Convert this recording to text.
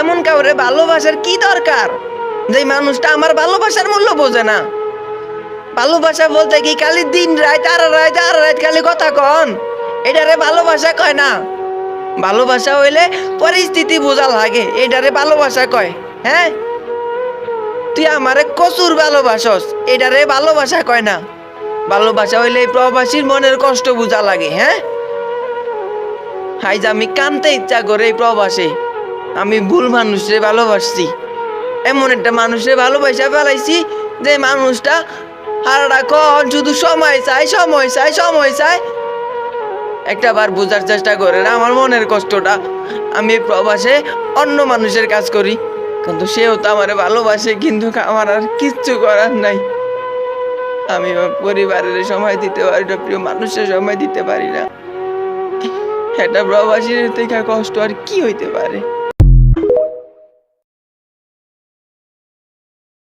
এমন কাউরে ভালোবাসার কি দরকার যে মানুষটা আমার ভালোবাসার মূল্য বোঝে না? ভালোবাসা বলতে কি খালি দিন রাত আর রাত খালি কথা কন? এটারে ভালোবাসা কয় না। ভালোবাসা হইলে পরিস্থিতি বোঝা লাগে, এটারে ভালোবাসা কয়। হ্যাঁ, তুই আমারে কসুর ভালোবাসস, এটারে ভালোবাসা কয় না। ভালোবাসা হইলে এই প্রবাসীর মনের কষ্ট বোঝা লাগে। হ্যাঁ, হাইজ আমি কানতে ইচ্ছা করে এই প্রবাসে আমি ভুল মানুষরে ভালোবাসছি, এমন একটা মানুষরে ভালোবাসা ফেলাইছি যে মানুষটা সারাক্ষণ শুধু সময় চাই সময় চাই সময় চাই। একটা বার বোঝার চেষ্টা করেন আমার মনের কষ্টটা। আমি প্রবাসে অন্য মানুষের কাজ করি, কিন্তু সেও তো আমারে ভালোবাসে, কিন্তু আমার আর কিচ্ছু করার নাই। আমি আমার পরিবারের সময় দিতে পারি না, প্রিয় মানুষের সময় দিতে পারি না। এটা প্রবাসীর থেকে কষ্ট আর কি হইতে পারে?